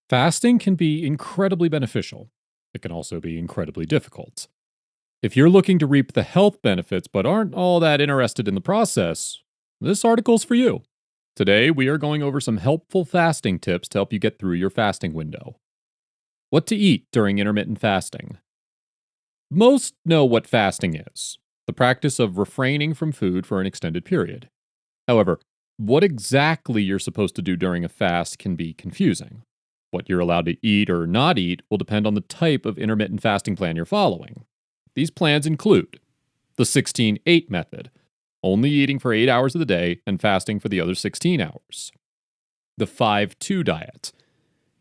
Fasting can be incredibly beneficial. It can also be incredibly difficult. If you're looking to reap the health benefits but aren't all that interested in the process, this article's for you. Today, we are going over some helpful fasting tips to help you get through your fasting window. What to eat during intermittent fasting. Most know what fasting is, the practice of refraining from food for an extended period. However, what exactly you're supposed to do during a fast can be confusing. What you're allowed to eat or not eat will depend on the type of intermittent fasting plan you're following. These plans include the 16-8 method, only eating for 8 hours of the day and fasting for the other 16 hours. The 5-2 diet,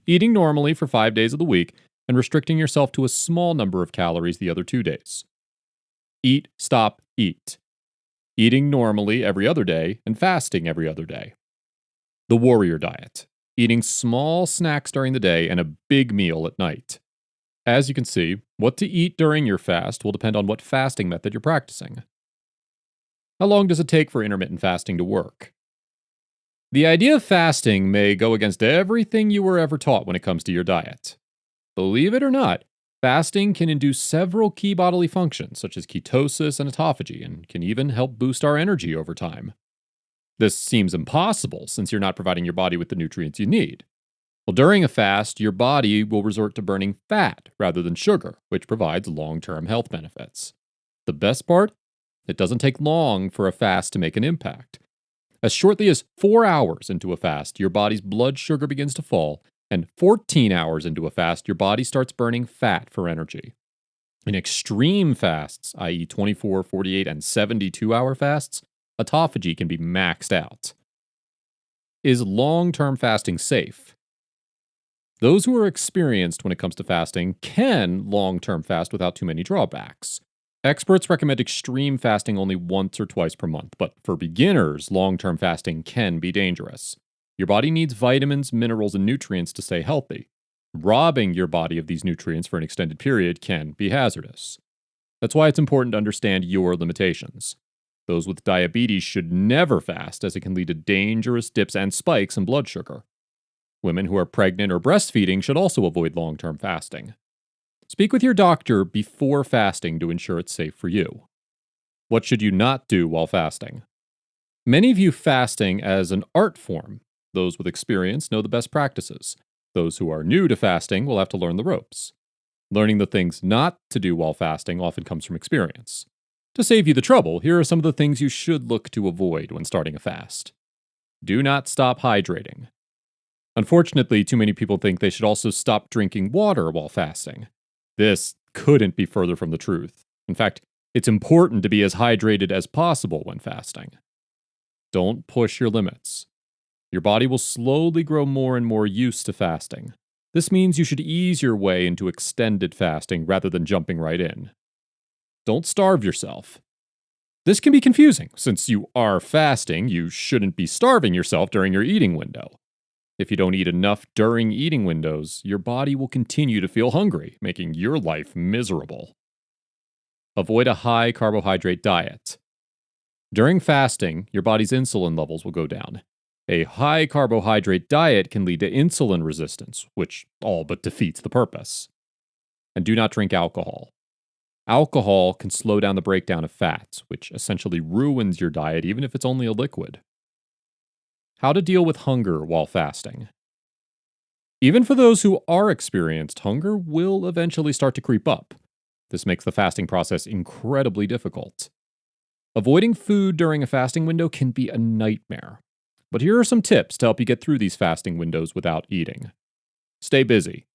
eating normally for 5 days of the week and restricting yourself to a small number of calories the other 2 days. Eat, stop, eat, eating normally every other day and fasting every other day. The warrior diet, eating small snacks during the day and a big meal at night. As you can see, what to eat during your fast will depend on what fasting method you're practicing. How long does it take for intermittent fasting to work? The idea of fasting may go against everything you were ever taught when it comes to your diet. Believe it or not, fasting can induce several key bodily functions, such as ketosis and autophagy, and can even help boost our energy over time. This seems impossible since you're not providing your body with the nutrients you need. Well, during a fast, your body will resort to burning fat rather than sugar, which provides long-term health benefits. The best part? It doesn't take long for a fast to make an impact. As shortly as 4 hours into a fast, your body's blood sugar begins to fall, and 14 hours into a fast, your body starts burning fat for energy. In extreme fasts, i.e., 24, 48, and 72-hour fasts, autophagy can be maxed out. Is long-term fasting safe? Those who are experienced when it comes to fasting can long-term fast without too many drawbacks. Experts recommend extreme fasting only once or twice per month, but for beginners, long-term fasting can be dangerous. Your body needs vitamins, minerals, and nutrients to stay healthy. Robbing your body of these nutrients for an extended period can be hazardous. That's why it's important to understand your limitations. Those with diabetes should never fast, as it can lead to dangerous dips and spikes in blood sugar. Women who are pregnant or breastfeeding should also avoid long-term fasting. Speak with your doctor before fasting to ensure it's safe for you. What should you not do while fasting? Many view fasting as an art form. Those with experience know the best practices. Those who are new to fasting will have to learn the ropes. Learning the things not to do while fasting often comes from experience. To save you the trouble, here are some of the things you should look to avoid when starting a fast. Do not stop hydrating. Unfortunately, too many people think they should also stop drinking water while fasting. This couldn't be further from the truth. In fact, it's important to be as hydrated as possible when fasting. Don't push your limits. Your body will slowly grow more and more used to fasting. This means you should ease your way into extended fasting rather than jumping right in. Don't starve yourself. This can be confusing. Since you are fasting, you shouldn't be starving yourself during your eating window. If you don't eat enough during eating windows, your body will continue to feel hungry, making your life miserable. Avoid a high carbohydrate diet. During fasting, your body's insulin levels will go down. A high carbohydrate diet can lead to insulin resistance, which all but defeats the purpose. And do not drink alcohol. Alcohol can slow down the breakdown of fats, which essentially ruins your diet even if it's only a liquid. How to deal with hunger while fasting. Even for those who are experienced, hunger will eventually start to creep up. This makes the fasting process incredibly difficult. Avoiding food during a fasting window can be a nightmare. But here are some tips to help you get through these fasting windows without eating. Stay busy.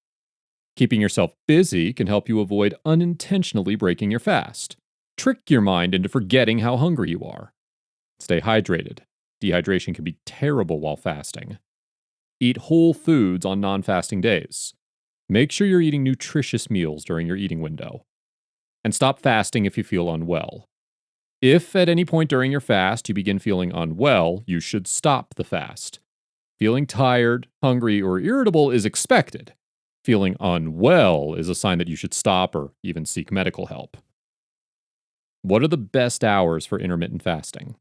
Keeping yourself busy can help you avoid unintentionally breaking your fast. Trick your mind into forgetting how hungry you are. Stay hydrated. Dehydration can be terrible while fasting. Eat whole foods on non-fasting days. Make sure you're eating nutritious meals during your eating window. And stop fasting if you feel unwell. If at any point during your fast you begin feeling unwell, you should stop the fast. Feeling tired, hungry, or irritable is expected. Feeling unwell is a sign that you should stop or even seek medical help. What are the best hours for intermittent fasting?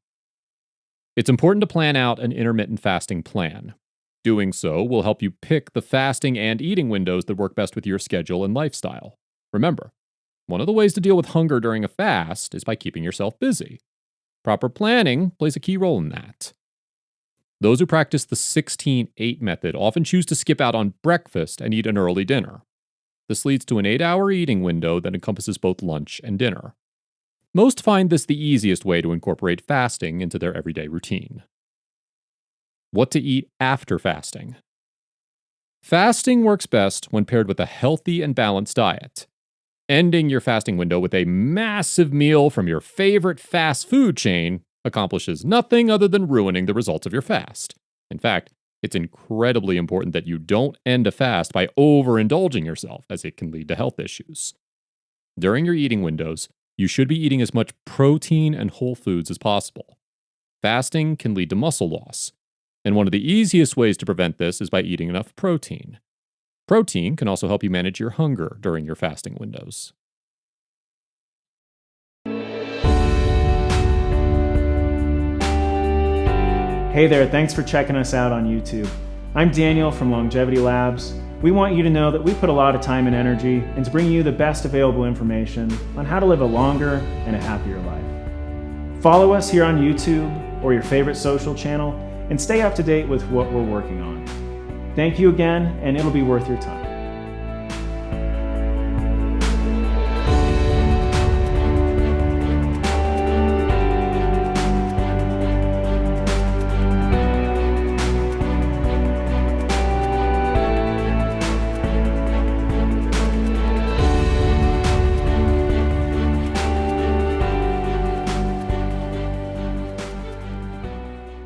It's important to plan out an intermittent fasting plan. Doing so will help you pick the fasting and eating windows that work best with your schedule and lifestyle. Remember, one of the ways to deal with hunger during a fast is by keeping yourself busy. Proper planning plays a key role in that. Those who practice the 16-8 method often choose to skip out on breakfast and eat an early dinner. This leads to an 8-hour eating window that encompasses both lunch and dinner. Most find this the easiest way to incorporate fasting into their everyday routine. What to eat after fasting. Fasting works best when paired with a healthy and balanced diet. Ending your fasting window with a massive meal from your favorite fast food chain accomplishes nothing other than ruining the results of your fast. In fact, it's incredibly important that you don't end a fast by overindulging yourself, as it can lead to health issues. During your eating windows, you should be eating as much protein and whole foods as possible. Fasting can lead to muscle loss, and one of the easiest ways to prevent this is by eating enough protein. Protein can also help you manage your hunger during your fasting windows. Hey there, thanks for checking us out on YouTube. I'm Daniel from Longevity Labs. We want you to know that we put a lot of time and energy into bringing you the best available information on how to live a longer and a happier life. Follow us here on YouTube or your favorite social channel and stay up to date with what we're working on. Thank you again, and it'll be worth your time.